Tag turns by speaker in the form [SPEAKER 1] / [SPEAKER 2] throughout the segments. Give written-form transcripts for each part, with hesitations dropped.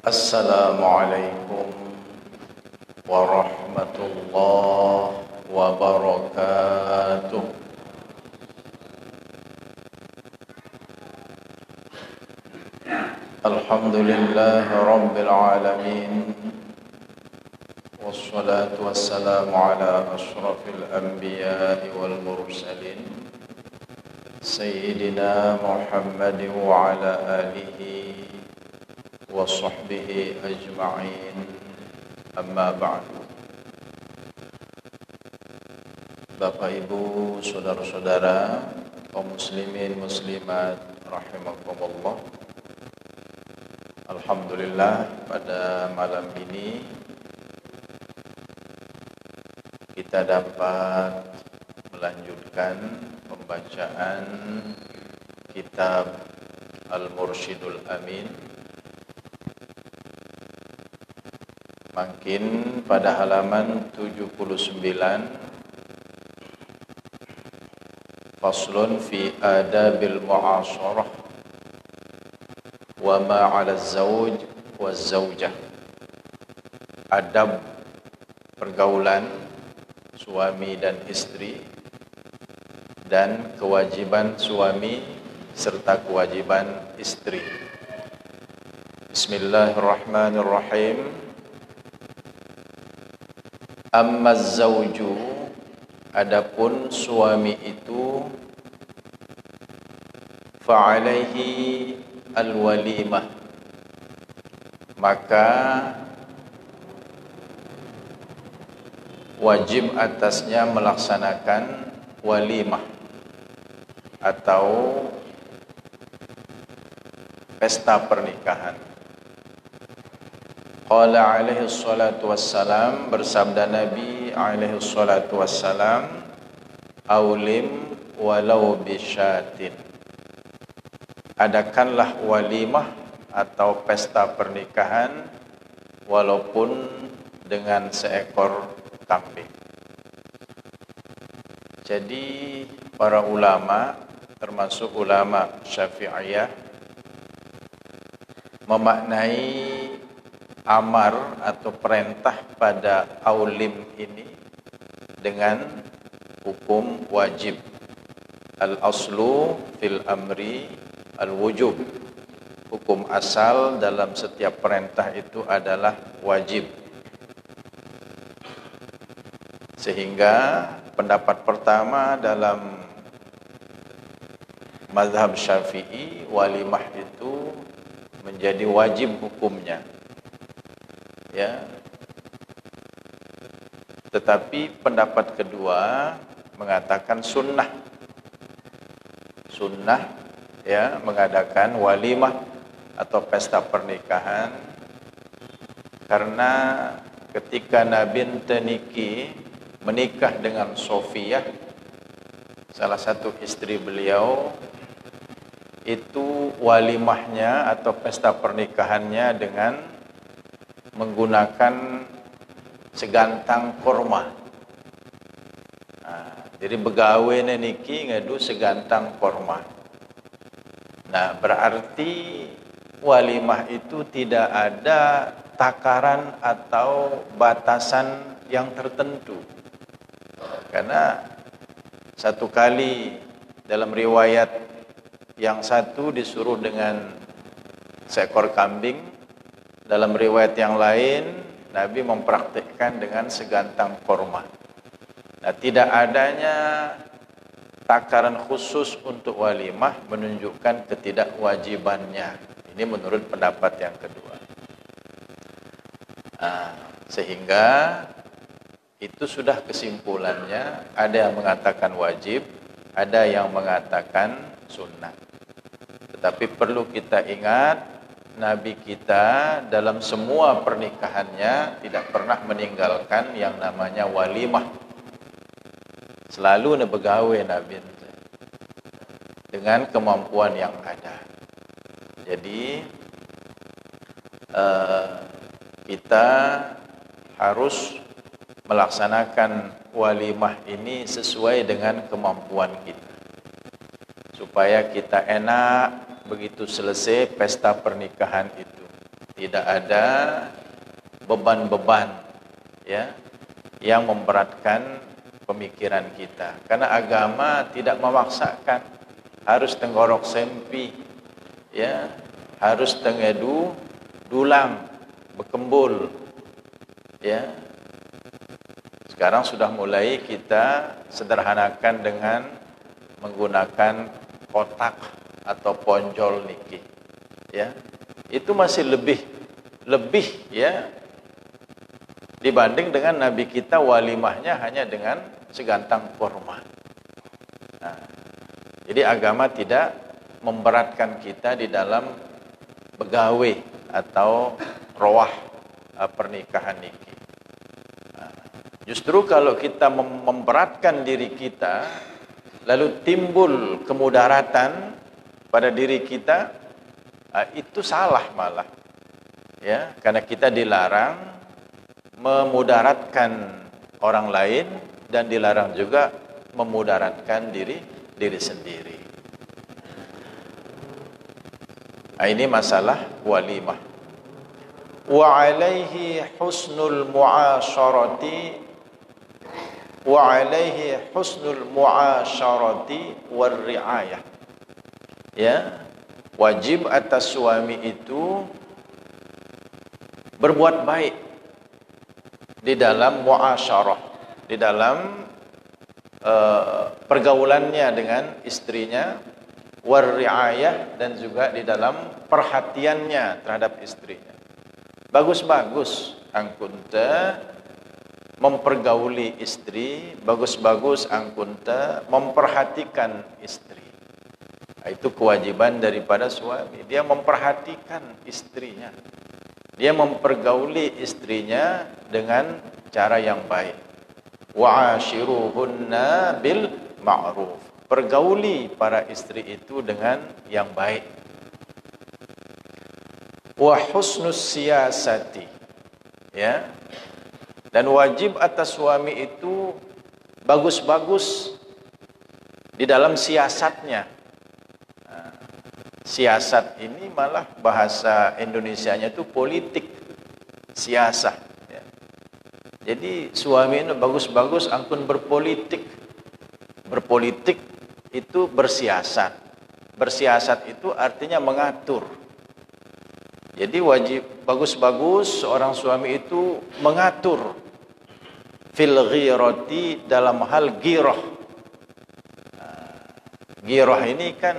[SPEAKER 1] Assalamualaikum warahmatullahi wabarakatuh. Alhamdulillahi rabbil alamin. Wassalatu wassalamu ala ashrafil anbiya'i wal mursalin Sayyidina Muhammad wa ala alihi wa sahbihi ajma'in. Amma ba'du. Bapak Ibu, saudara-saudara, kaum muslimin muslimat rahimakumullah. Alhamdulillah, pada malam ini kita dapat melanjutkan pembacaan kitab Al-Mursyidul Amin. Makin pada halaman 79, faslun fi adabil mu'asyarah wa ma 'ala az-zawj waz-zawjah. Adab pergaulan suami dan istri dan kewajiban suami serta kewajiban istri. Bismillahirrahmanirrahim. Amma az-zawju, adapun suami itu, fa'alaihi al-walimah, maka wajib atasnya melaksanakan walimah atau pesta pernikahan. Qala alaihi salatu wassalam, bersabda Nabi alaihi salatu wassalam, aulim walau bisyatin, adakanlah walimah atau pesta pernikahan walaupun dengan seekor kambing. Jadi para ulama, termasuk ulama Syafi'iyah, memaknai amar atau perintah pada aulim ini dengan hukum wajib. Al-aslu fil amri al-wujub. Hukum asal dalam setiap perintah itu adalah wajib. Sehingga pendapat pertama dalam mazhab Syafi'i, walimah itu menjadi wajib hukumnya. Ya. Tetapi pendapat kedua mengatakan sunnah. Sunnah, ya, mengadakan walimah atau pesta pernikahan, karena ketika Nabi Teniki menikah dengan Sofiyah, salah satu istri beliau, itu walimahnya atau pesta pernikahannya dengan menggunakan segantang korma. Nah, jadi begawe niki ngadu segantang korma. Nah, berarti walimah itu tidak ada takaran atau batasan yang tertentu. Karena satu kali dalam riwayat yang satu disuruh dengan seekor kambing, dalam riwayat yang lain Nabi mempraktikkan dengan segantang korma. Nah, tidak adanya takaran khusus untuk walimah menunjukkan ketidakwajibannya. Ini menurut pendapat yang kedua. Nah, sehingga itu sudah kesimpulannya, ada yang mengatakan wajib, ada yang mengatakan sunnah. Tetapi perlu kita ingat, Nabi kita dalam semua pernikahannya tidak pernah meninggalkan yang namanya walimah. Selalu begawe Nabi dengan kemampuan yang ada. Jadi kita harus melaksanakan walimah ini sesuai dengan kemampuan kita, supaya kita enak begitu selesai pesta pernikahan itu. tidak ada beban-beban ya yang memberatkan pemikiran kita. Karena agama tidak memaksakan harus tenggorok sempi ya, harus tengedu dulang bekembul ya. Sekarang sudah mulai kita sederhanakan dengan menggunakan kotak atau ponjol niki ya. Itu masih lebih ya dibanding dengan Nabi kita walimahnya hanya dengan segantang kurma. Nah, jadi agama tidak memberatkan kita di dalam begawe atau roah pernikahan niki. Nah, justru kalau kita memberatkan diri kita, lalu timbul kemudaratan pada diri kita, itu salah malah. Ya, karena kita dilarang memudaratkan orang lain dan dilarang juga memudaratkan diri sendiri. Nah, ini masalah walimah. Wa alaihi husnul mu'asyarati war riayah. Ya, wajib atas suami itu berbuat baik di dalam muasyarah, di dalam pergaulannya dengan istrinya, war riayah, dan juga di dalam perhatiannya terhadap istrinya. Bagus-bagus angkunta mempergauli istri, bagus-bagus angkunta memperhatikan istri. Nah, itu kewajiban daripada suami, dia memperhatikan istrinya, dia mempergauli istrinya dengan cara yang baik. Wa'ashiruhunna bil ma'ruf. Pergauli para istri itu dengan yang baik. Wa husnus siyasati. Ya. Dan wajib atas suami itu bagus-bagus di dalam siasatnya. Nah, siasat ini malah bahasa Indonesianya itu politik, siasah. Ya. Jadi suami itu bagus-bagus angkun berpolitik. Berpolitik itu bersiasat. Bersiasat itu artinya mengatur. Jadi wajib bagus-bagus seorang suami itu mengatur fil ghirati, dalam hal ghirah. Ghirah ini kan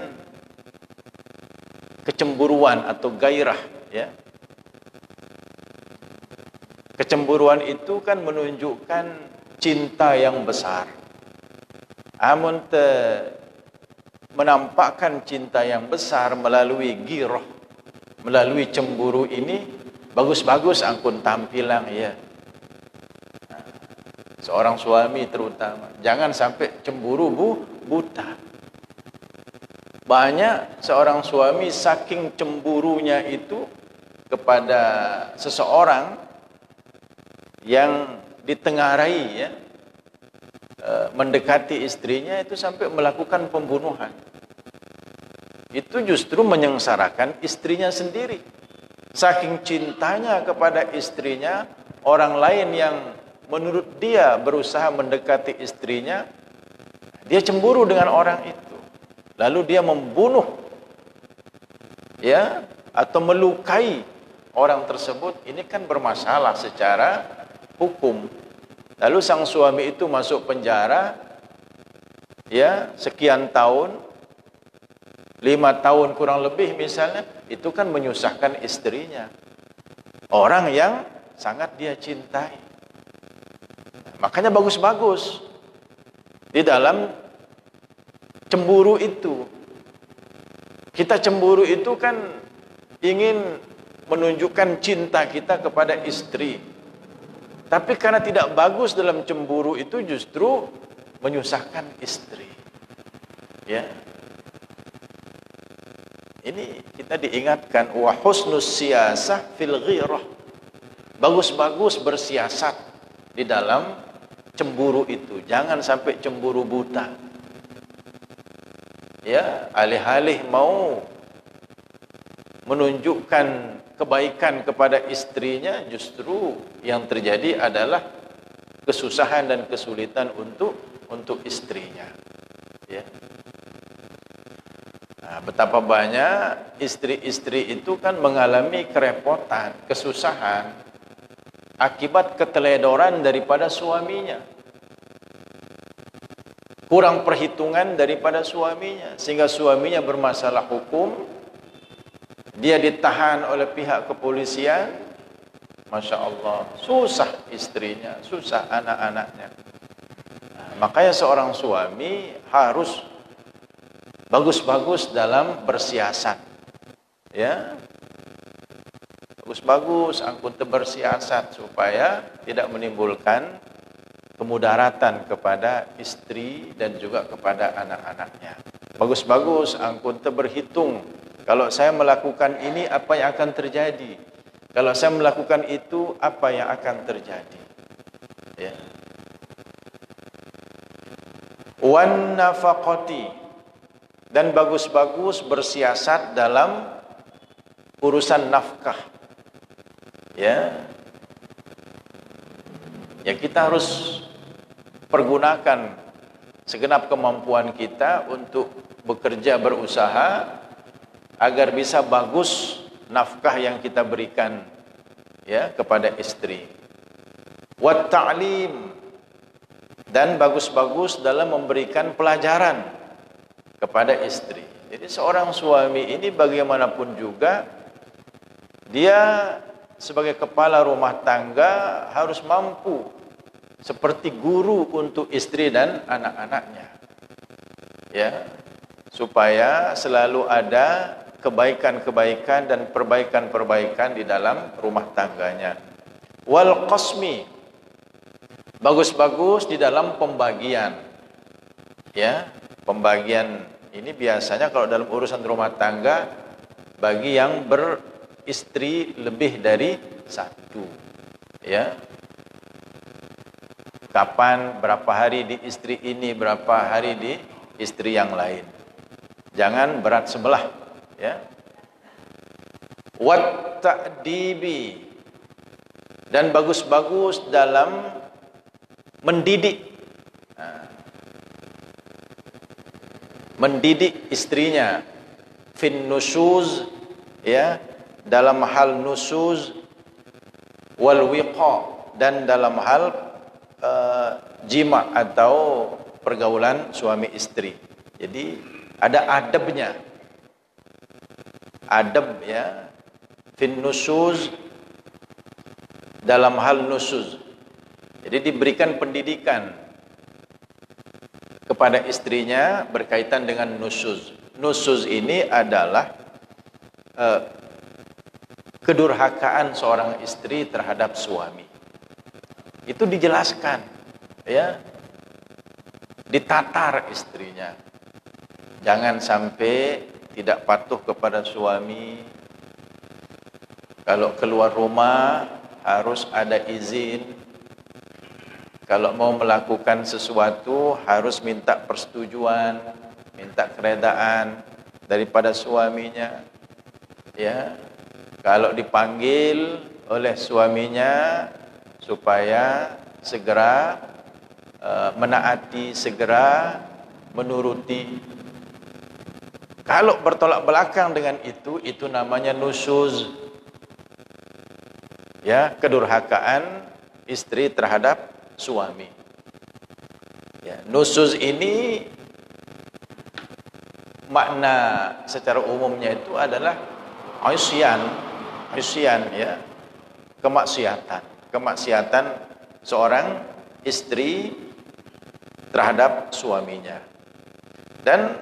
[SPEAKER 1] kecemburuan atau gairah ya. Kecemburuan itu kan menunjukkan cinta yang besar. Amun menampakkan cinta yang besar melalui ghirah, melalui cemburu ini, bagus-bagus angkun tampilan ya. Nah, seorang suami terutama jangan sampai cemburu buta. Banyak seorang suami saking cemburunya itu kepada seseorang yang ditengarai ya, mendekati istrinya itu sampai melakukan pembunuhan. Itu justru menyengsarakan istrinya sendiri. Saking cintanya kepada istrinya, orang lain yang menurut dia berusaha mendekati istrinya, dia cemburu dengan orang itu. Lalu dia membunuh ya, atau melukai orang tersebut. Ini kan bermasalah secara hukum. Lalu sang suami itu masuk penjara ya sekian tahun, 5 tahun kurang lebih misalnya, itu kan menyusahkan istrinya, orang yang sangat dia cintai. Makanya bagus-bagus di dalam cemburu itu. Kita cemburu itu kan ingin menunjukkan cinta kita kepada istri. Tapi karena tidak bagus dalam cemburu itu justru menyusahkan istri. Ya. Ini kita diingatkan wa husnus siyasah fil ghirah. Bagus-bagus bersiasat di dalam cemburu itu. Jangan sampai cemburu buta. Ya, alih-alih mau menunjukkan kebaikan kepada istrinya, justru yang terjadi adalah kesusahan dan kesulitan untuk istrinya. Ya. Nah, betapa banyak istri-istri itu kan mengalami kerepotan, kesusahan akibat keteledoran daripada suaminya. Kurang perhitungan daripada suaminya, sehingga suaminya bermasalah hukum, dia ditahan oleh pihak kepolisian. Masya Allah, susah istrinya, susah anak-anaknya. Nah, makanya seorang suami harus bagus-bagus dalam bersiasat, ya, bagus-bagus angkut bersiasat supaya tidak menimbulkan kemudaratan kepada istri dan juga kepada anak-anaknya. Bagus-bagus angkut berhitung, kalau saya melakukan ini apa yang akan terjadi, kalau saya melakukan itu apa yang akan terjadi, ya. Wan nafaqati, dan bagus-bagus bersiasat dalam urusan nafkah, ya. Ya, kita harus pergunakan segenap kemampuan kita untuk bekerja, berusaha agar bisa bagus nafkah yang kita berikan, ya, kepada istri. Wat ta'lim, dan bagus-bagus dalam memberikan pelajaran kepada istri. Jadi seorang suami ini bagaimanapun juga dia sebagai kepala rumah tangga harus mampu seperti guru untuk istri dan anak-anaknya, ya, supaya selalu ada kebaikan-kebaikan dan perbaikan-perbaikan di dalam rumah tangganya. Wal qasmi, bagus-bagus di dalam pembagian, ya. Pembagian ini biasanya kalau dalam urusan rumah tangga bagi yang beristri lebih dari satu, ya. Kapan, berapa hari di istri ini, berapa hari di istri yang lain. Jangan berat sebelah, ya. Wat ta'dibi, dan bagus-bagus dalam mendidik. Nah, mendidik istrinya. Fin nusuz, ya, dalam hal nusuz, wal wiqa, dan dalam hal jima atau pergaulan suami istri. Jadi ada adabnya, adab, ya. Fin nusuz, dalam hal nusuz, jadi diberikan pendidikan kepada istrinya berkaitan dengan nusuz. Nusuz ini adalah kedurhakaan seorang istri terhadap suami. Itu dijelaskan, ya, ditatar istrinya. Jangan sampai tidak patuh kepada suami. Kalau keluar rumah harus ada izin. Kalau mau melakukan sesuatu harus minta persetujuan, minta keredaan daripada suaminya, ya. Kalau dipanggil oleh suaminya supaya segera menaati, segera menuruti. Kalau bertolak belakang dengan itu namanya nusuz, ya, kedurhakaan istri terhadap suami. Ya, nusuz ini makna secara umumnya itu adalah isyan, ya, kemaksiatan seorang istri terhadap suaminya. Dan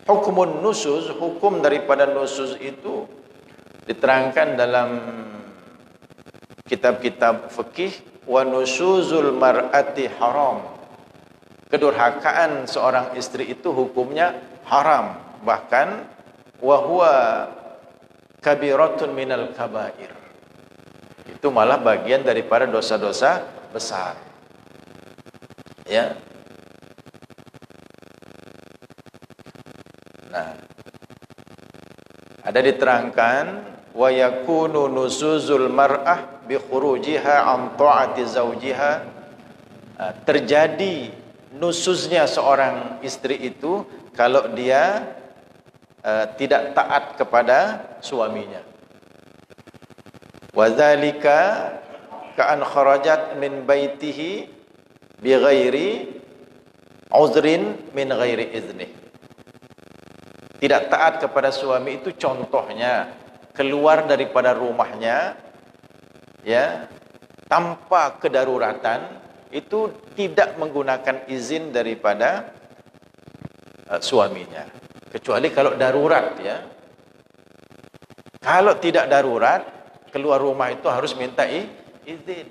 [SPEAKER 1] hukumun nusuz, hukum daripada nusuz itu diterangkan dalam kitab-kitab fikih. Wa nusuzul mar'ati haram, kedurhakaan seorang istri itu hukumnya haram, bahkan wa huwa kabiratun minal kabair, itu malah bagian daripada dosa-dosa besar, ya. Nah, Ada diterangkan wa yakunu nusuzul mar'ah bi khurujiha an ta'ati zawjiha. Terjadi nusuznya seorang istri itu kalau dia tidak taat kepada suaminya. Wa dzalika ka'an kharajat min baitihi bi ghairi uzrin min ghairi izni. Tidak taat kepada suami itu contohnya keluar daripada rumahnya ya tanpa kedaruratan, itu tidak menggunakan izin daripada suaminya, kecuali kalau darurat ya. Kalau tidak darurat, keluar rumah itu harus minta izin.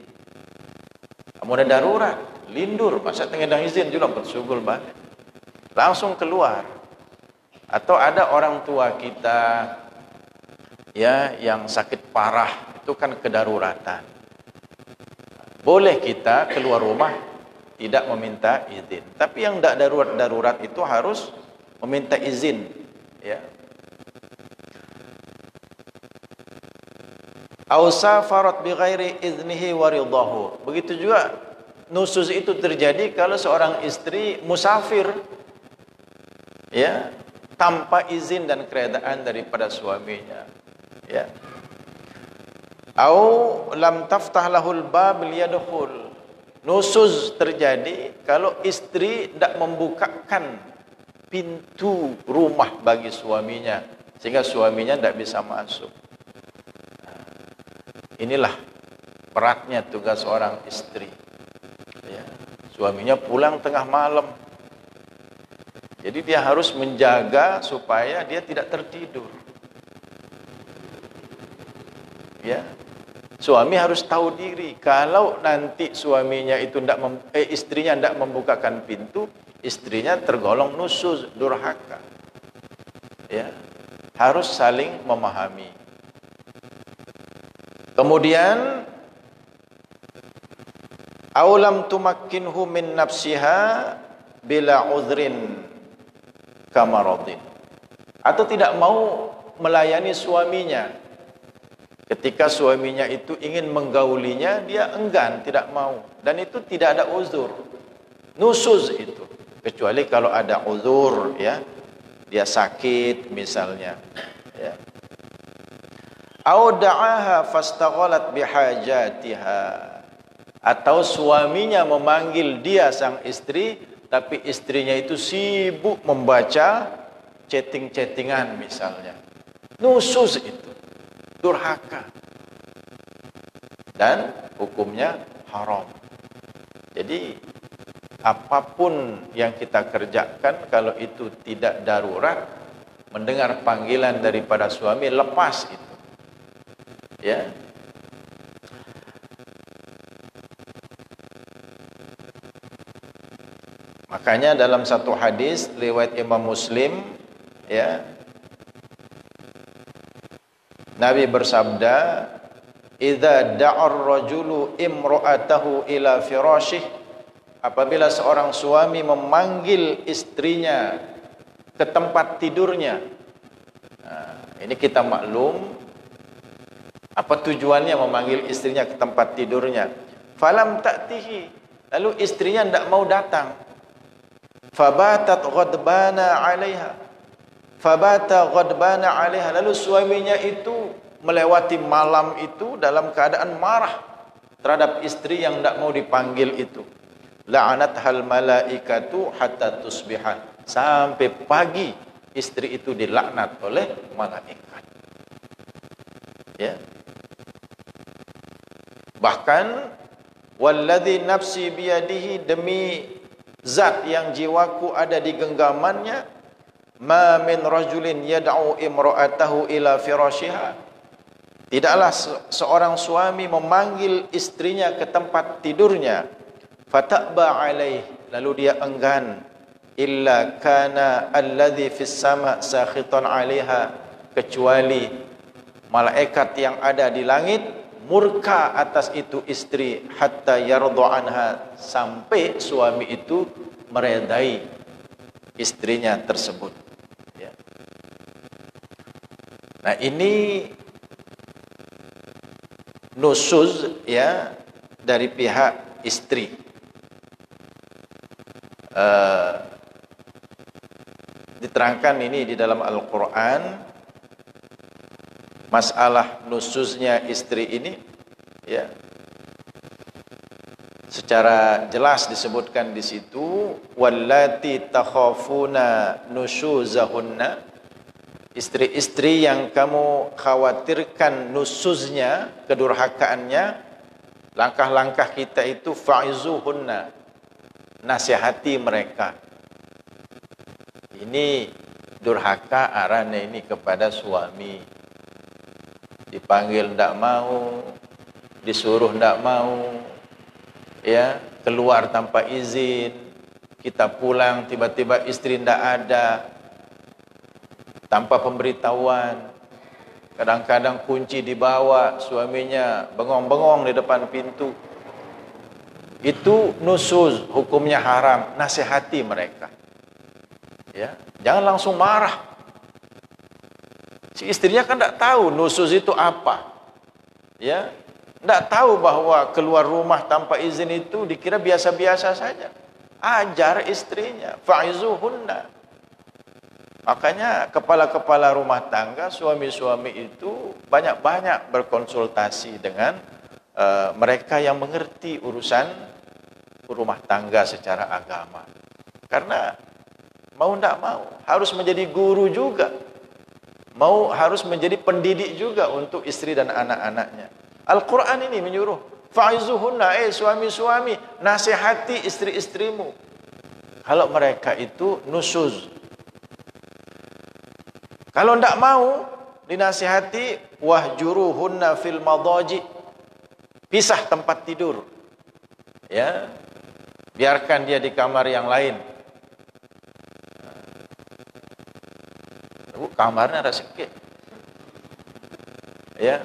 [SPEAKER 1] Kamu ada darurat, lindur, masa tengah izin juga bersugul balik. Langsung keluar. Atau ada orang tua kita ya yang sakit parah, itu kan kedaruratan. Boleh kita keluar rumah tidak meminta izin. Tapi yang tidak darurat itu harus meminta izin ya. Au safarat bi ghairi iznihi wa ridahu. Begitu juga nusuz itu terjadi kalau seorang istri musafir ya, tanpa izin dan keredaan daripada suaminya ya. Au lam taftah lahul bab liyadkhul. Nusuz terjadi kalau istri tidak membukakan pintu rumah bagi suaminya sehingga suaminya tidak bisa masuk. Inilah beratnya tugas seorang istri ya. Suaminya pulang tengah malam, jadi dia harus menjaga supaya dia tidak tertidur. Ya. Suami harus tahu diri, kalau nanti suaminya itu istrinya tidak membukakan pintu, istrinya tergolong nusuz, durhaka. Ya. Harus saling memahami. Kemudian aulam tumakkinhu min nafsiha bila uzrin kamaradin, atau tidak mau melayani suaminya ketika suaminya itu ingin menggaulinya, dia enggan, tidak mau, dan itu tidak ada uzur, nusuz itu, kecuali kalau ada uzur ya, dia sakit misalnya ya. Au da'aha fastaghalat bihajatiha, atau suaminya memanggil dia sang istri tapi istrinya itu sibuk membaca chatting-chattingan misalnya. Nusuz itu, durhaka. Dan hukumnya haram. Jadi apapun yang kita kerjakan, kalau itu tidak darurat, mendengar panggilan daripada suami, lepas itu. Ya. Makanya dalam satu hadis riwayat Imam Muslim ya, Nabi bersabda, "Idza da'a ar-rajulu imra'atahu ila firashih", apabila seorang suami memanggil istrinya ke tempat tidurnya. Nah, ini kita maklum apa tujuannya memanggil istrinya ke tempat tidurnya. Falam ta'tihi, lalu istrinya tidak mau datang. Fabatat ghadbana 'alaiha. Fabata ghadbana 'alaiha, lalu suaminya itu melewati malam itu dalam keadaan marah terhadap istri yang tidak mau dipanggil itu. La'anathal malaikatu hatta tusbiha, sampai pagi istri itu dilaknat oleh malaikat. Ya. Bahkan walladzi nafsi biyadihi, demi zat yang jiwaku ada di genggamannya, ma min rajulin yad'u imra'atahu ila firashiha, tidaklah seorang suami memanggil istrinya ke tempat tidurnya, fata'ba alaih, lalu dia enggan, illa kana alladzi fis sama' sakhitan 'alaiha, kecuali malaikat yang ada di langit murka atas itu istri, hatta yardu anha, sampai suami itu meredai istrinya tersebut ya. Nah, ini nusuz ya dari pihak istri. Diterangkan ini di dalam Al-Quran, masalah nusuznya istri ini ya secara jelas disebutkan di situ, wallati takhafuna nusyuzahunna, istri-istri yang kamu khawatirkan nusuznya, kedurhakaannya, langkah-langkah kita itu fa'izuhunna, nasihati mereka. Ini durhaka arane ini kepada suami. Dipanggil ndak mau, disuruh ndak mau, ya, keluar tanpa izin, kita pulang tiba-tiba istri ndak ada, tanpa pemberitahuan. Kadang-kadang kunci dibawa, suaminya bengong-bengong di depan pintu. Itu nusuz, hukumnya haram. Nasihati mereka. Ya, jangan langsung marah. Si istrinya kan tidak tahu nusuz itu apa. Ya, tidak tahu bahwa keluar rumah tanpa izin itu dikira biasa-biasa saja. Ajar istrinya, fa'izuhunna. Makanya kepala-kepala rumah tangga, suami-suami itu banyak-banyak berkonsultasi dengan mereka yang mengerti urusan rumah tangga secara agama. Karena mau tidak mau harus menjadi guru juga, harus menjadi pendidik juga untuk istri dan anak-anaknya. Al-Quran ini menyuruh fa'izuhunna, suami-suami, nasihati istri-istrimu kalau mereka itu nusuz. Kalau tidak mau dinasihati, wahjuruhunna fil madaji, pisah tempat tidur, ya, biarkan dia di kamar yang lain. Kamarnya ada sikit, ya,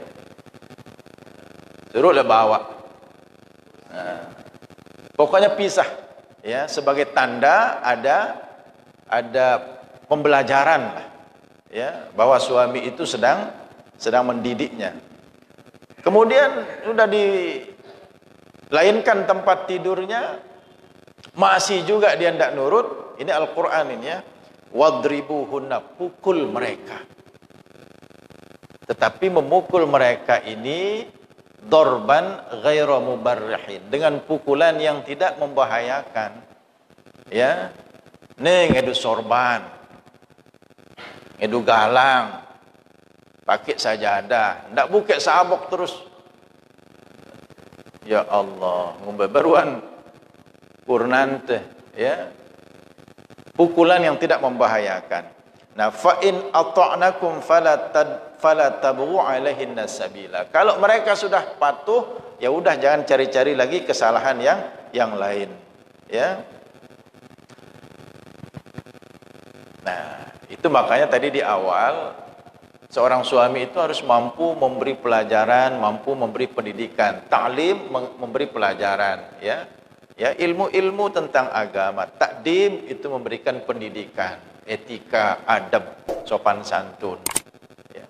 [SPEAKER 1] suruhlah bawa. Nah, pokoknya pisah, ya, sebagai tanda ada pembelajaran lah, ya, bahwa suami itu sedang mendidiknya. Kemudian sudah dilainkan tempat tidurnya, masih juga dia tidak nurut. Ini Al-Quran ini, ya, wadribuhunna, pukul mereka. Tetapi memukul mereka ini dorban ghaira mubarrihin, dengan pukulan yang tidak membahayakan. Ya, neng edu sorban, edu galang, pakai sajadah, ndak buka sabok terus. Ya Allah, ngumbeberuan purnante, ya. Pukulan yang tidak membahayakan. Nah, fa in ata'nakum fala tabghu 'alaihinna sabila. Kalau mereka sudah patuh, ya udah jangan cari-cari lagi kesalahan yang lain, ya. Nah, itu makanya tadi di awal seorang suami itu harus mampu memberi pelajaran, mampu memberi pendidikan, ta'lim, memberi pelajaran, ya. Ya, ilmu-ilmu tentang agama. Takdim itu memberikan pendidikan, etika, adab, sopan santun, ya.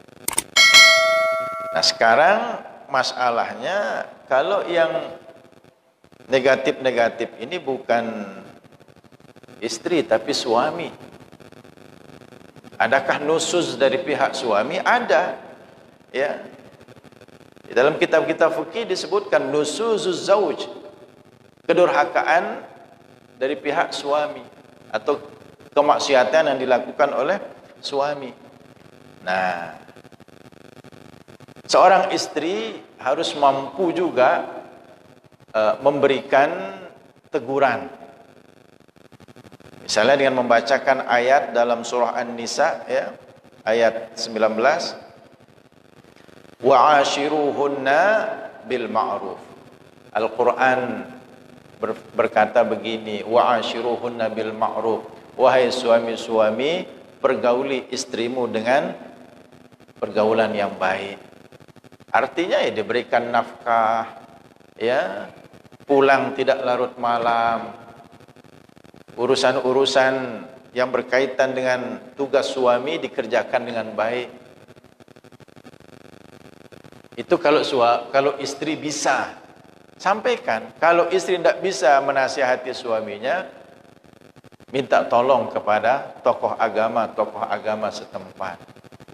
[SPEAKER 1] Nah, sekarang masalahnya kalau yang negatif-negatif ini bukan istri tapi suami. Adakah nusuz dari pihak suami? Ada, ya. Di dalam kitab-kitab fikih disebutkan nusuzuz zauj, kedurhakaan dari pihak suami atau kemaksiatan yang dilakukan oleh suami. Nah, seorang istri harus mampu juga memberikan teguran. Misalnya dengan membacakan ayat dalam surah An-Nisa, ya, ayat 19, wa'ashiruhunna bil ma'ruf. Al-Quran berkata begini, wa'ashiruhunna bil ma'ruf, wahai suami-suami, pergauli istrimu dengan pergaulan yang baik. Artinya ya diberikan nafkah, ya, pulang tidak larut malam, urusan-urusan yang berkaitan dengan tugas suami dikerjakan dengan baik. Itu kalau istri bisa sampaikan. Kalau istri tidak bisa menasihati suaminya, minta tolong kepada tokoh agama setempat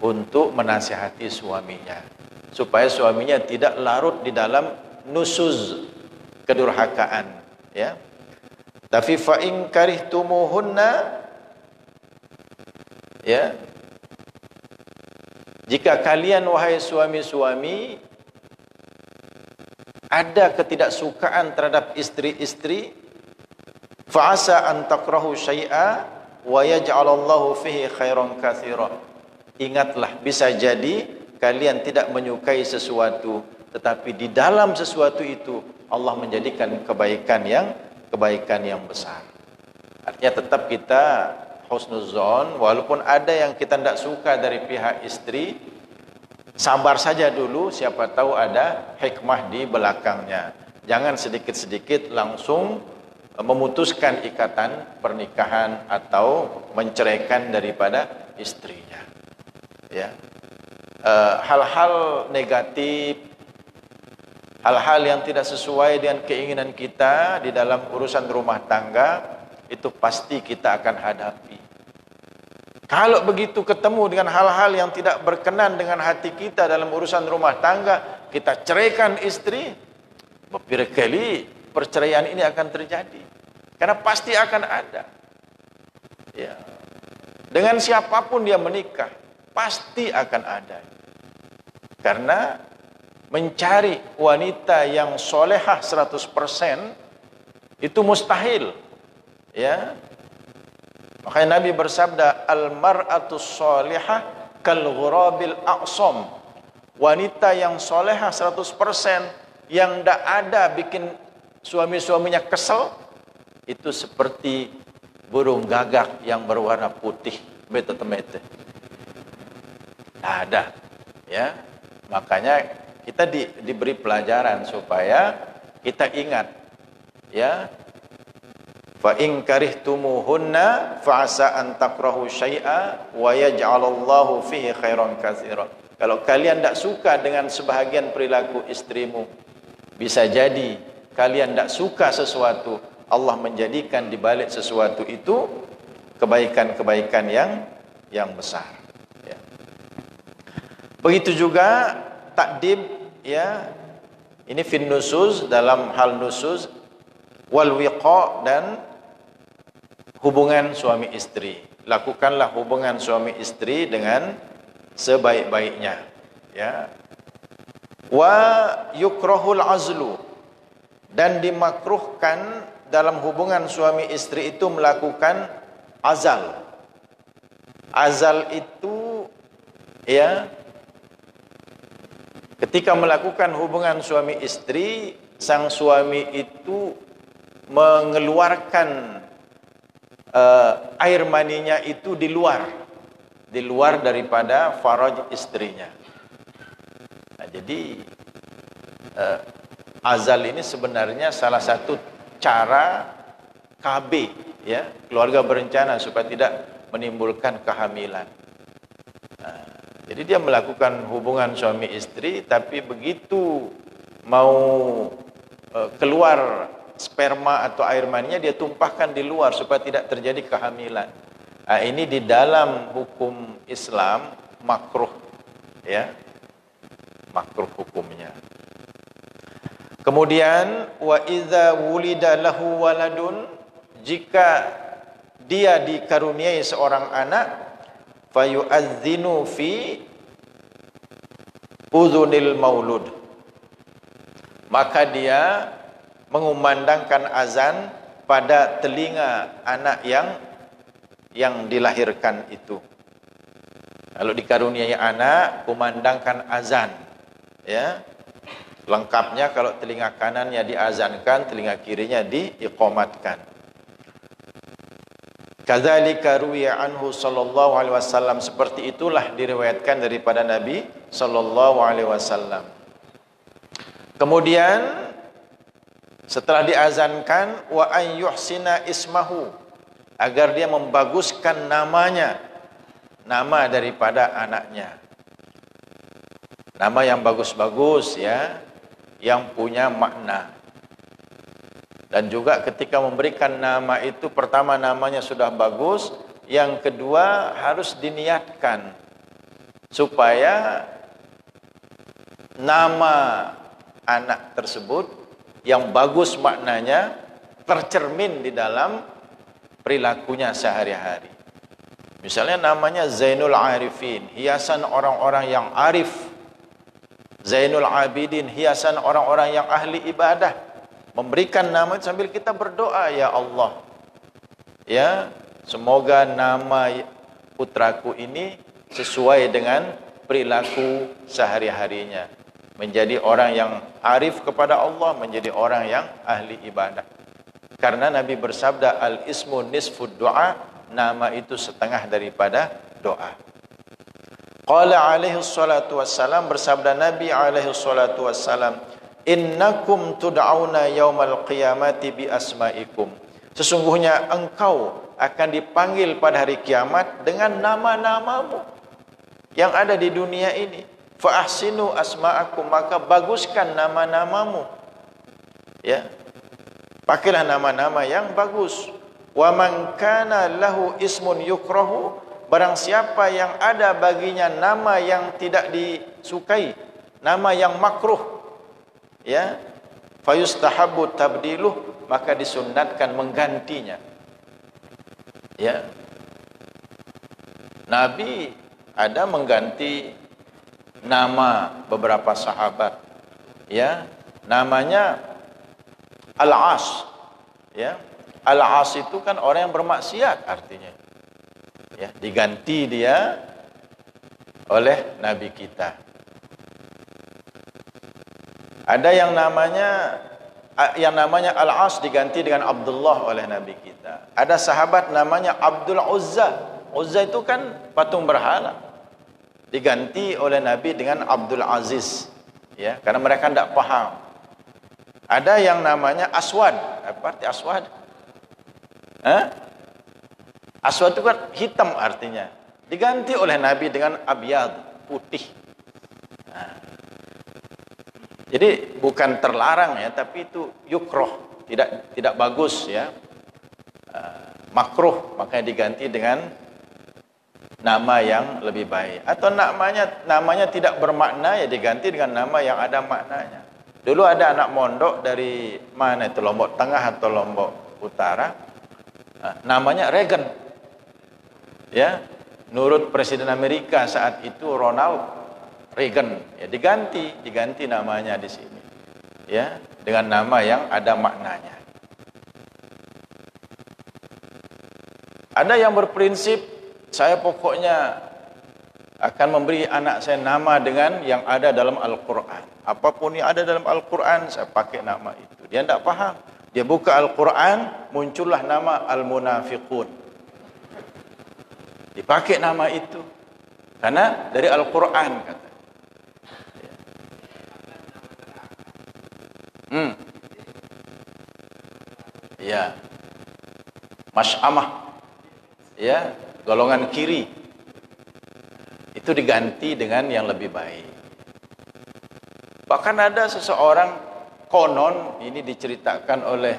[SPEAKER 1] untuk menasihati suaminya, supaya suaminya tidak larut di dalam nusuz, kedurhakaan, ya. Tapi fa in karihtumuhunna, ya, jika kalian wahai suami-suami ada ketidaksukaan terhadap istri-istri, fa'asa an takrahu syai'a wa yaj'alallahu fihi khairan katsira. Ingatlah, bisa jadi kalian tidak menyukai sesuatu, tetapi di dalam sesuatu itu Allah menjadikan kebaikan yang besar. Artinya tetap kita husnuzon, walaupun ada yang kita tidak suka dari pihak istri, sabar saja dulu, siapa tahu ada hikmah di belakangnya. Jangan sedikit-sedikit langsung memutuskan ikatan pernikahan atau menceraikan daripada istrinya. Ya, hal-hal negatif, hal-hal yang tidak sesuai dengan keinginan kita di dalam urusan rumah tangga, itu pasti kita akan hadapi. Kalau begitu ketemu dengan hal-hal yang tidak berkenan dengan hati kita dalam urusan rumah tangga, kita ceraikan istri, berkali perceraian ini akan terjadi. Karena pasti akan ada. Ya. Dengan siapapun dia menikah, pasti akan ada. Karena mencari wanita yang solehah 100% itu mustahil. Ya. Makanya Nabi bersabda, al-mar'atu sholihah kal ghurabil a'sam. Wanita yang solehah 100%, yang tidak ada bikin suami-suaminya kesel, itu seperti burung gagak yang berwarna putih, mete-mete. Tidak ada. Ya. Makanya kita diberi pelajaran supaya kita ingat, ya. Fa in karihtumuhunna fa'asa an takrahu syai'a wa yaj'alallahu fihi khairan katsira. Kalau kalian tidak suka dengan sebahagian perilaku istrimu, bisa jadi kalian tidak suka sesuatu, Allah menjadikan di balik sesuatu itu kebaikan-kebaikan yang besar. Ya. Begitu juga takdib, ya. Ini fin nusuz, dalam hal nusuz, wal wiqa, dan hubungan suami istri. Lakukanlah hubungan suami istri dengan sebaik-baiknya, ya. Wa yukrahul azlu, dan dimakruhkan dalam hubungan suami istri itu melakukan azal. Azal itu, ya, ketika melakukan hubungan suami istri, sang suami itu mengeluarkan air maninya itu di luar daripada faraj istrinya. Nah, jadi azal ini sebenarnya salah satu cara KB, ya, keluarga berencana, supaya tidak menimbulkan kehamilan. Nah, jadi dia melakukan hubungan suami istri, tapi begitu mau keluar sperma atau air maninya, dia tumpahkan di luar supaya tidak terjadi kehamilan. Nah, ini di dalam hukum Islam makruh, ya, makruh hukumnya. Kemudian wa idza wulida lahu waladun, jika dia dikaruniai seorang anak, fayu'adzinu fi udhunil maulud, maka dia mengumandangkan azan pada telinga anak yang dilahirkan itu. Kalau dikaruniai anak, kumandangkan azan, ya. Lengkapnya kalau telinga kanannya diazankan, telinga kirinya diiqamatkan. Kadzalika ruwiya anhu sallallahu alaihi wasallam, seperti itulah diriwayatkan daripada Nabi sallallahu alaihi wasallam. Kemudian setelah diazankan, wa an yuhsina ismahu, agar dia membaguskan namanya, nama daripada anaknya. Nama yang bagus-bagus ya, yang punya makna. Dan juga ketika memberikan nama itu, pertama namanya sudah bagus, yang kedua harus diniatkan supaya nama anak tersebut yang bagus maknanya tercermin di dalam perilakunya sehari-hari. Misalnya namanya Zainul Arifin, hiasan orang-orang yang arif. Zainul Abidin, hiasan orang-orang yang ahli ibadah. Memberikan nama itu sambil kita berdoa, ya Allah, ya, semoga nama putraku ini sesuai dengan perilaku sehari-harinya, menjadi orang yang arif kepada Allah, menjadi orang yang ahli ibadah. Karena Nabi bersabda, al-ismu nisfud doa, nama itu setengah daripada doa. Qala alaihi salatu wassalam, bersabda Nabi alaihi salatu wassalam, innakum tud'auna yaumal qiyamati bi asma'ikum. Sesungguhnya engkau akan dipanggil pada hari kiamat dengan nama-namamu yang ada di dunia ini. Fa ahsinu asma'akum, maka baguskan nama-namamu. Ya. Pakailah nama-nama yang bagus. Wa man kana lahu ismun yukrahu, barang siapa yang ada baginya nama yang tidak disukai, nama yang makruh, ya, fayustahabbu tabdiluh, maka disunnatkan menggantinya. Ya. Nabi ada mengganti nama beberapa sahabat. Ya, namanya Al-As. Ya. Al-As itu kan orang yang bermaksiat artinya. Ya, diganti dia oleh Nabi kita. Ada yang namanya Al-As diganti dengan Abdullah oleh Nabi kita. Ada sahabat namanya Abdul Uzza. Uzza itu kan patung berhala. Diganti oleh Nabi dengan Abdul Aziz. Ya, karena mereka tidak paham. Ada yang namanya Aswad. Apa arti Aswad? Aswad itu kan hitam artinya. Diganti oleh Nabi dengan Abyad, putih. Jadi bukan terlarang ya, tapi itu yukroh, tidak bagus ya, makruh, makanya diganti dengan nama yang lebih baik. Atau namanya tidak bermakna ya diganti dengan nama yang ada maknanya. Dulu ada anak mondok dari mana itu, Lombok Tengah atau Lombok Utara, namanya Reagan, ya, nurut Presiden Amerika saat itu Ronald Reagan, ya, diganti namanya di sini, ya, dengan nama yang ada maknanya. Ada yang berprinsip, saya pokoknya akan memberi anak saya nama dengan yang ada dalam Al-Quran. Apapun yang ada dalam Al-Quran, saya pakai nama itu. Dia tidak paham. Dia buka Al-Quran, muncullah nama Al-Munafiqun. Dipakai nama itu. Karena dari Al-Quran, kata. Ya. Masy'amah. Ya, golongan kiri. Itu diganti dengan yang lebih baik. Bahkan ada seseorang, konon ini diceritakan oleh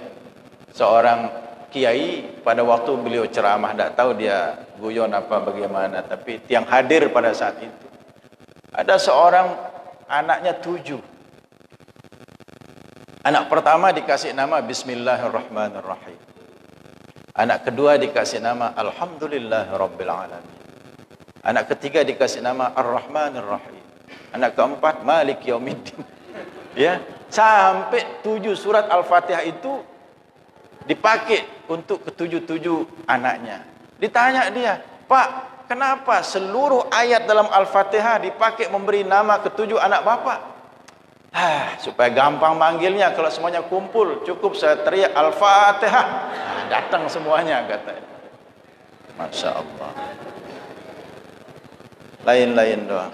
[SPEAKER 1] seorang kiai pada waktu beliau ceramah, tidak tahu dia guyon apa bagaimana, tapi yang hadir pada saat itu, ada seorang anaknya 7. Anak pertama dikasih nama Bismillahirrahmanirrahim. Anak kedua dikasih nama Alhamdulillahirrabbilalamin. Anak ketiga dikasih nama Ar-Rahmanir-Rahim. Anak keempat Malik Yaumiddin. Ya, sampai 7 surat Al-Fatihah itu dipakai untuk ke-7 anaknya. Ditanya dia, "Pak, kenapa seluruh ayat dalam Al-Fatihah dipakai memberi nama ke-7 anak Bapak?" Supaya gampang manggilnya, kalau semuanya kumpul, cukup saya teriak Al-Fatihah. Datang semuanya, katanya. Masya Allah. Lain-lain doang.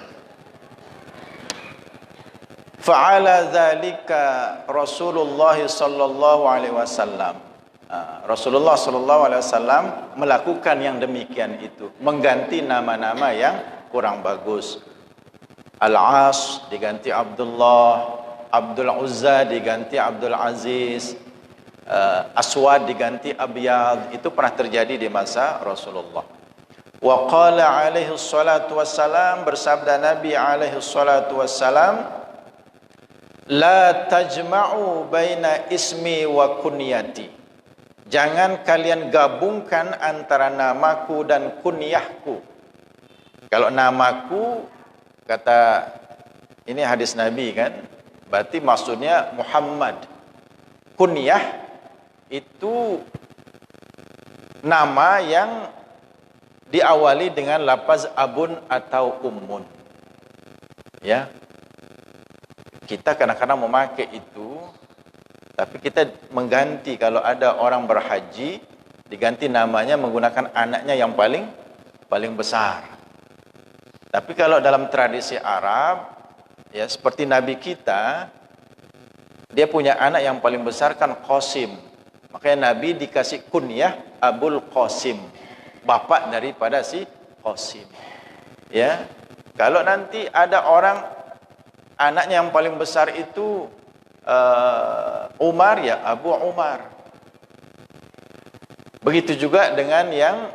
[SPEAKER 1] Fa'ala dzalika Rasulullah sallallahu alaihi wasallam. Rasulullah sallallahu alaihi wasallam melakukan yang demikian itu, mengganti nama-nama yang kurang bagus. Al-As diganti Abdullah, Abdul Uzza diganti Abdul Aziz, Aswad diganti Abyad. Itu pernah terjadi di masa Rasulullah. Wa qala alaihi salatu wassalam, bersabda Nabi alaihi salatu wassalam, la tajma'u baina ismi wa kunyati. Jangan kalian gabungkan antara namaku dan kunyahku. Kalau namaku, kata ini hadis Nabi kan, berarti maksudnya Muhammad. Kunyah itu nama yang diawali dengan lafaz abun atau ummun. Ya. Kita kadang-kadang memakai itu, tapi kita mengganti. Kalau ada orang berhaji, diganti namanya menggunakan anaknya yang paling besar. Tapi kalau dalam tradisi Arab, ya seperti Nabi kita, dia punya anak yang paling besar kan Qasim. Makanya Nabi dikasih kunyah Abul Qasim, bapak daripada si Qasim. Ya, kalau nanti ada orang anaknya yang paling besar itu Umar, ya Abu Umar. Begitu juga dengan yang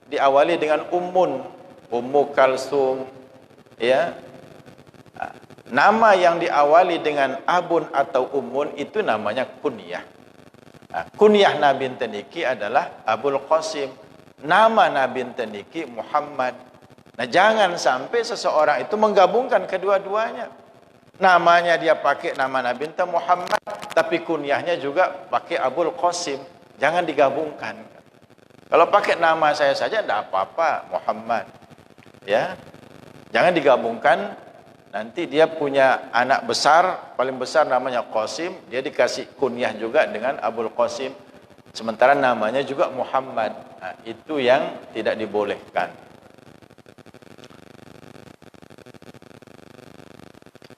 [SPEAKER 1] diawali dengan Ummun, Ummu Kalsum, ya. Nama yang diawali dengan abun atau ummun itu namanya kunyah. Kunyah Nabi Teniki adalah Abul Qasim. Nama Nabi Teniki Muhammad. Nah, jangan sampai seseorang itu menggabungkan kedua-duanya. Namanya dia pakai nama Nabi Muhammad, tapi kunyahnya juga pakai Abul Qasim. Jangan digabungkan. Kalau pakai nama saya saja tidak apa-apa, Muhammad. Ya, jangan digabungkan. Nanti dia punya anak besar, paling besar namanya Qasim, dia dikasih kunyah juga dengan Abul Qasim, sementara namanya juga Muhammad. Nah, itu yang tidak dibolehkan.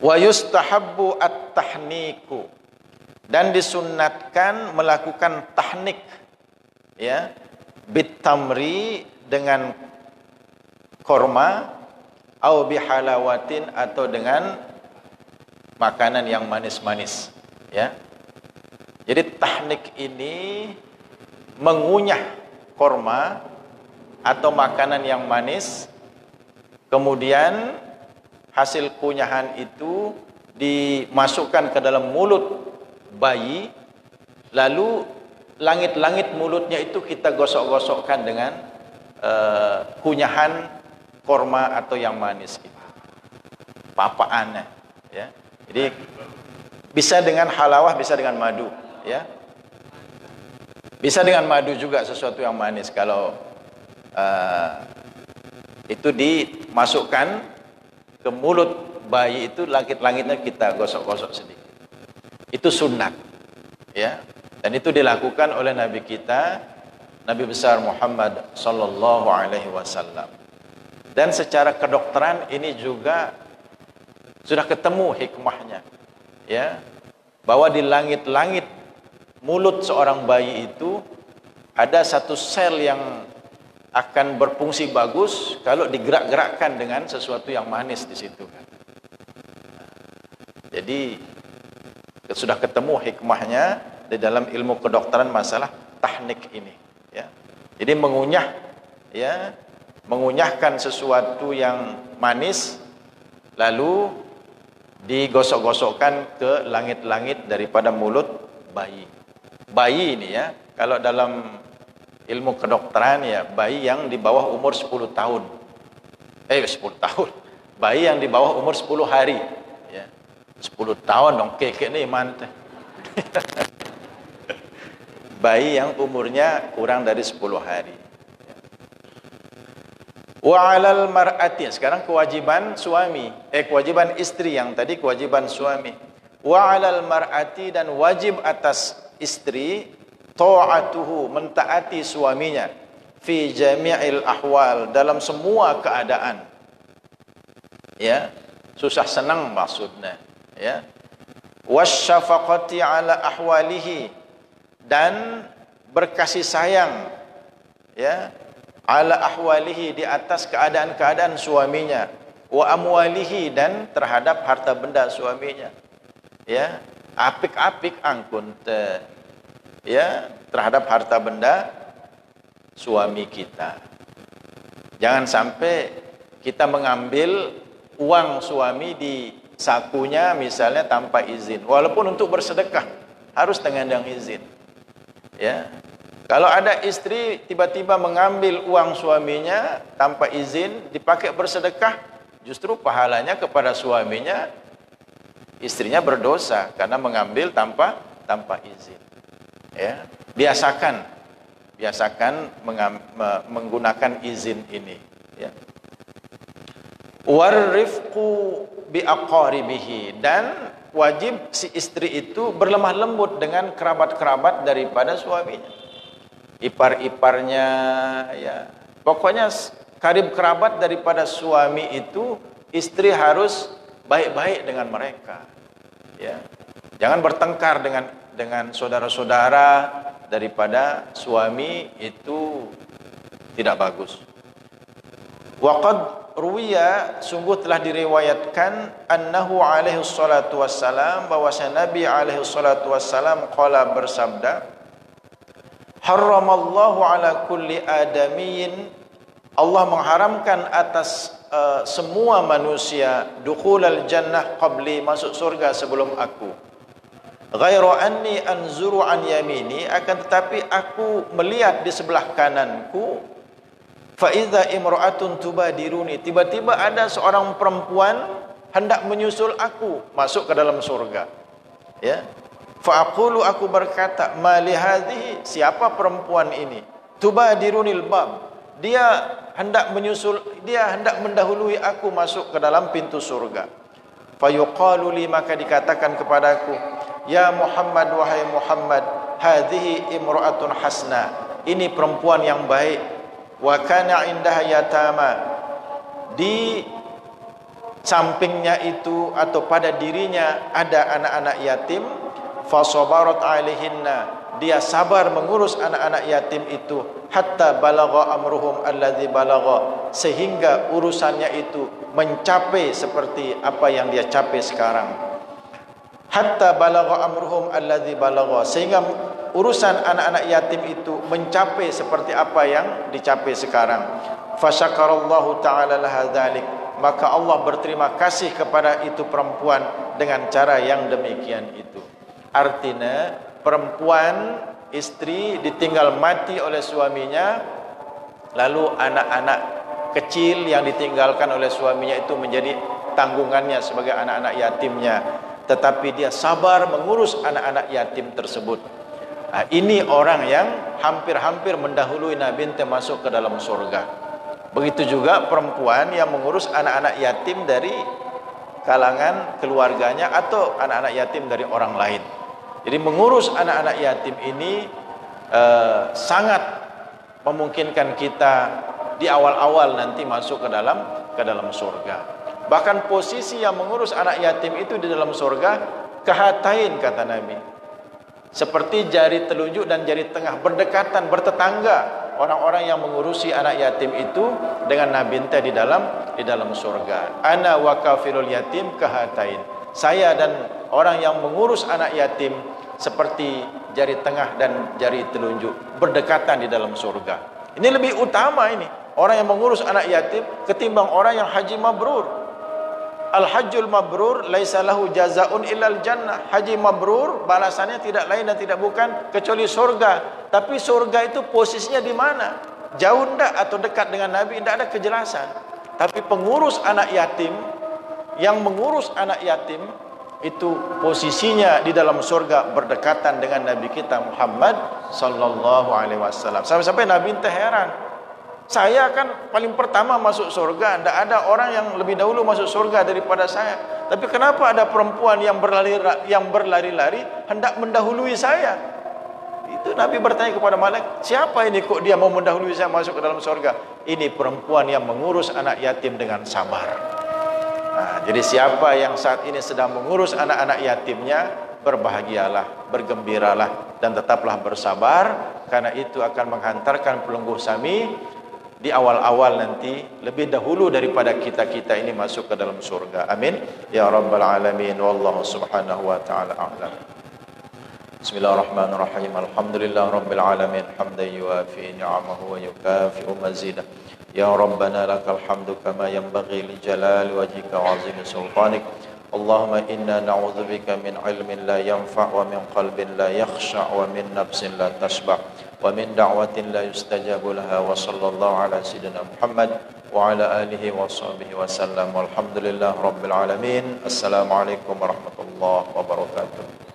[SPEAKER 1] Wa yustahabbu at-tahniku, dan disunnatkan melakukan tahnik, ya, bitamri, dengan korma, au bihalawatin, atau dengan makanan yang manis-manis, ya. Jadi tahnik ini mengunyah korma atau makanan yang manis, kemudian hasil kunyahan itu dimasukkan ke dalam mulut bayi, lalu langit-langit mulutnya itu kita gosok-gosokkan dengan kunyahan korma atau yang manis itu, papaannya, ya. Jadi bisa dengan halawah, bisa dengan madu, ya. Bisa dengan madu juga, sesuatu yang manis. Kalau itu dimasukkan ke mulut bayi itu, langit-langitnya kita gosok-gosok sedikit. Itu sunnah, ya. Dan itu dilakukan oleh Nabi kita, Nabi besar Muhammad sallallahu alaihi wasallam. Dan secara kedokteran ini juga sudah ketemu hikmahnya, ya, bahwa di langit-langit mulut seorang bayi itu ada satu sel yang akan berfungsi bagus kalau digerak-gerakkan dengan sesuatu yang manis di situ. Jadi sudah ketemu hikmahnya di dalam ilmu kedokteran masalah tahnik ini, ya. Jadi mengunyah, ya, mengunyahkan sesuatu yang manis lalu digosok-gosokkan ke langit-langit daripada mulut bayi. Bayi ini, ya, kalau dalam ilmu kedokteran, ya, bayi yang di bawah umur 10 tahun. 10 tahun. Bayi yang di bawah umur 10 hari, ya. 10 tahun dong, keke nih mantap. Bayi yang umurnya kurang dari 10 hari. Wa 'alal mar'ati, sekarang kewajiban suami, kewajiban istri, yang tadi kewajiban suami. Wa 'alal mar'ati, dan wajib atas istri, ta'atuhu, mentaati suaminya, fi jami'il ahwal, dalam semua keadaan, ya, susah senang maksudnya, ya. Wasyafaqati 'ala ahwalihi, dan berkasih sayang, ya, ala ahwalihi, di atas keadaan-keadaan suaminya. wa amwalihi, dan terhadap harta benda suaminya. Ya, apik-apik angkun ya terhadap harta benda suami kita. Jangan sampai kita mengambil uang suami di sakunya misalnya tanpa izin, walaupun untuk bersedekah harus dengan izin. Ya, kalau ada istri tiba-tiba mengambil uang suaminya tanpa izin dipakai bersedekah, justru pahalanya kepada suaminya, istrinya berdosa karena mengambil tanpa izin. Ya, biasakan menggunakan izin ini. Ya. Warifqu biaqaribihi, dan wajib si istri itu berlemah lembut dengan kerabat-kerabat daripada suaminya, ipar-iparnya, ya pokoknya karib kerabat daripada suami itu istri harus baik-baik dengan mereka. Ya, jangan bertengkar dengan saudara-saudara daripada suami, itu tidak bagus. Waqad ruwiya, sungguh telah diriwayatkan, annahu alaihi salatu wassalam, bahwasanya Nabi alaihi salatu wassalam qala, bersabda, haramallahu ala kulli adamiyin, Allah mengharamkan atas semua manusia, dukhulal jannah qabli, masuk surga sebelum aku. Ghairu anni anzuru an yamini, akan tetapi aku melihat di sebelah kananku. Fa idza imra'atun tubadiruni, tiba-tiba ada seorang perempuan hendak menyusul aku masuk ke dalam surga. Ya. Fa aqulu, aku berkata, ma li hadhihi, siapa perempuan ini? Tubadirunil bab, dia hendak mendahului aku masuk ke dalam pintu surga. Fa yuqalu li, maka dikatakan kepadaku, ya Muhammad, wahai Muhammad, hadhihi imra'atun hasna, ini perempuan yang baik. Wa kana indaha yatama, di sampingnya itu atau pada dirinya ada anak-anak yatim. Fasabarat alaihinna, dia sabar mengurus anak-anak yatim itu. Hatta balagha amruhum alladzi balagha, sehingga urusannya itu mencapai seperti apa yang dia capai sekarang. Hatta balagha amruhum alladzi balagha, sehingga urusan anak-anak yatim itu mencapai seperti apa yang dicapai sekarang. Fasyakarallahu ta'ala laha dzalik, maka Allah berterima kasih kepada itu perempuan dengan cara yang demikian itu. Artinya perempuan, istri ditinggal mati oleh suaminya, lalu anak-anak kecil yang ditinggalkan oleh suaminya itu menjadi tanggungannya sebagai anak-anak yatimnya, tetapi dia sabar mengurus anak-anak yatim tersebut. Nah, ini orang yang hampir-hampir mendahului Nabi masuk ke dalam surga. Begitu juga perempuan yang mengurus anak-anak yatim dari kalangan keluarganya atau anak-anak yatim dari orang lain. Jadi mengurus anak-anak yatim ini sangat memungkinkan kita di awal-awal nanti masuk ke dalam surga. Bahkan posisi yang mengurus anak yatim itu di dalam surga, kahatain, kata Nabi, seperti jari telunjuk dan jari tengah berdekatan, bertetangga orang-orang yang mengurusi anak yatim itu dengan Nabi di dalam surga. Ana wa kafilul yatim kahatain, saya dan orang yang mengurus anak yatim seperti jari tengah dan jari telunjuk, berdekatan di dalam surga. Ini lebih utama, ini orang yang mengurus anak yatim ketimbang orang yang haji mabrur. Al-hajjul mabrur laisa lahu jazaa'un illal jannah. Haji mabrur balasannya tidak lain dan tidak bukan kecuali surga. Tapi surga itu posisinya di mana? Jauh enggak atau dekat dengan Nabi? Tidak ada kejelasan. Tapi pengurus anak yatim, yang mengurus anak yatim itu posisinya di dalam surga berdekatan dengan Nabi kita Muhammad sallallahu alaihi wasallam. Sampai-sampai Nabi heran, saya kan paling pertama masuk surga, tidak ada orang yang lebih dahulu masuk surga daripada saya. Tapi kenapa ada perempuan yang berlari-lari hendak mendahului saya? Itu Nabi bertanya kepada malaikat, siapa ini kok dia mau mendahului saya masuk ke dalam surga? Ini perempuan yang mengurus anak yatim dengan sabar. Nah, jadi siapa yang saat ini sedang mengurus anak-anak yatimnya, berbahagialah, bergembiralah, dan tetaplah bersabar, karena itu akan menghantarkan pelungguh sami di awal-awal nanti lebih dahulu daripada kita-kita ini masuk ke dalam surga. Amin ya rabbal alamin. Wallahu subhanahu wa ta'ala a'lam. Bismillahirrahmanirrahim. Alhamdulillah rabbil alamin hamdan yuafi ni'amahu wa yukafi'u mazidah. Ya rabbana lakal hamdu kama yanbaghi li jalali wajhika wa 'azimi sultanik. Allahumma inna na'udzubika min ilmin la yanfa' wa min qalbin la yakhsha' wa min nafsin la tashba' wa min da'watin la yustajabu laha. Wa sallallahu ala sayyidina Muhammad wa ala alihi wa sahbihi wa sallam. Walhamdulillah rabbil alamin. Assalamualaikum warahmatullahi wabarakatuh.